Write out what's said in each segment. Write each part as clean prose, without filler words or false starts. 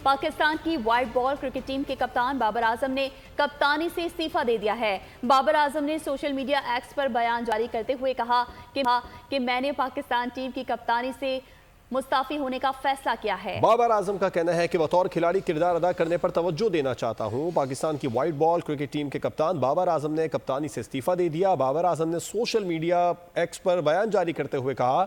پاکستان کی white ball cricket team کے کپتان بابر اعظم نے کپتانی سے استعفیٰ دے دیا ہے۔ بابر اعظم نے سوشل میڈیا ایکس پر بیان جاری کرتے ہوئے کہا کہ میں نے پاکستان ٹیم کی کپتانی سے مستعفی ہونے کا فیصلہ کیا ہے۔ بابر اعظم کا کہنا ہے کہ بطور کھلاڑی کردار ادا کرنے پر توجہ دینا چاہتا ہوں۔ پاکستان کی وائٹ بال کرکٹ ٹیم کے کپتان بابر اعظم نے کپتانی سے استعفیٰ دے دیا۔ بابر اعظم نے سوشل میڈیا ایکس پر بیان جاری کرتے ہوئے کہا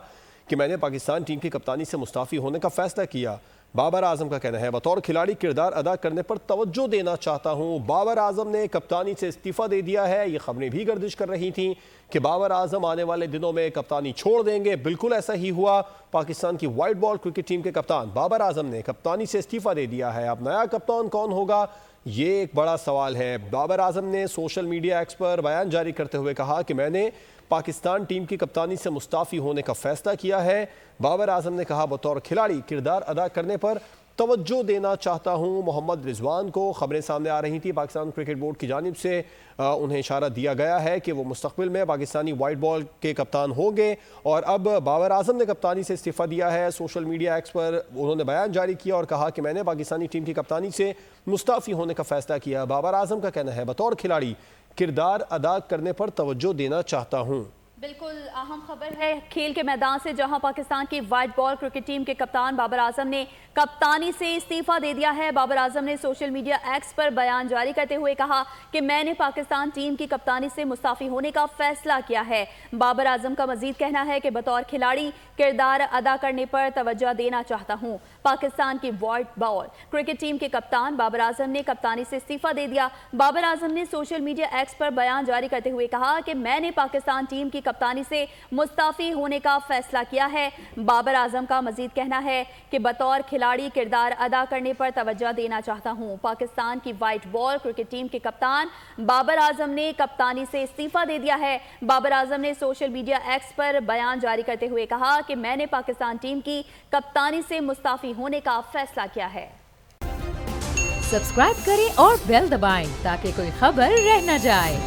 کہ میں نے پاکستان ٹیم کی کپتانی سے مستعفی ہونے کا فیصلہ کیا۔ بابر اعظم کا کہنا ہے بطور کھلاڑی کردار ادا کرنے پر توجہ دینا چاہتا ہوں۔ بابر اعظم نے کپتانی سے استعفیٰ دے دیا ہے۔ یہ خبریں بھی گردش کر رہی تھیں کہ بابر اعظم آنے والے دنوں میں کپتانی چھوڑ دیں گے۔ بالکل ایسا ہی ہوا۔ پاکستان کی وائٹ بال کرکٹ ٹیم کے کپتان بابر اعظم نے کپتانی سے استعفیٰ دے دیا ہے۔ اب نیا کپتان کون ہوگا، یہ ایک بڑا سوال ہے۔ بابر اعظم نے سوشل میڈیا ایکس پر بیان جاری کرتے ہوئے کہا کہ میں نے پاکستان ٹیم کی کپتانی سے مستعفی ہونے کا فیصلہ کیا ہے۔ بابر اعظم نے کہا بطور کھلاڑی کردار ادا کرنے پر توجہ دینا چاہتا ہوں۔ محمد رضوان کو خبریں سامنے آ رہی تھی، پاکستان کرکٹ بورڈ کی جانب سے انہیں اشارہ دیا گیا ہے کہ وہ مستقبل میں پاکستانی وائٹ بال کے کپتان ہوں گے، اور اب بابر اعظم نے کپتانی سے استعفیٰ دیا ہے۔ سوشل میڈیا ایکس پر انہوں نے بیان جاری کیا اور کہا کہ میں نے پاکستانی ٹیم کی کپتانی سے مستعفی ہونے کا فیصلہ کیا۔ بابر اعظم کا کہنا ہے بطور کھلاڑی کردار ادا کرنے پر توجہ دینا چاہتا ہوں۔ بالکل اہم خبر ہے کھیل کے میدان سے، جہاں پاکستان کی وائٹ بال کرکٹ ٹیم کے کپتان بابر اعظم نے کپتانی سے استعفیٰ دے دیا ہے۔ بابر اعظم نے سوشل میڈیا ایکس پر بیان جاری کرتے ہوئے کہا کہ میں نے پاکستان ٹیم کی کپتانی سے مستعفی ہونے کا فیصلہ کیا ہے۔ بابر اعظم کا مزید کہنا ہے کہ بطور کھلاڑی کردار ادا کرنے پر توجہ دینا چاہتا ہوں۔ پاکستان کی وائٹ بال کرکٹ ٹیم کے کپتان بابر اعظم نے کپتانی سے استعفیٰ دے دیا۔ بابر اعظم نے سوشل میڈیا ایکس پر بیان جاری کرتے ہوئے کہا کہ میں نے پاکستان ٹیم کی کپتانی سے مستعفی ہونے کا فیصلہ کیا ہے۔ بابر اعظم کا مزید کہنا ہے کہ بطور کھلاڑی کردار ادا کرنے پر توجہ دینا چاہتا ہوں۔ پاکستان کی وائٹ بال کرکٹ ٹیم کے کپتان بابر اعظم نے کپتانی سے استعفیٰ دے دیا ہے۔ بابر اعظم نے سوشل میڈیا ایکس پر بیان جاری کرتے ہوئے کہا کہ میں نے پاکستان ٹیم کی کپتانی سے مستعفی ہونے کا فیصلہ کیا ہے۔ سبسکرائب کریں اور بیل دبائیں تاکہ کوئی خبر رہ نہ جائے۔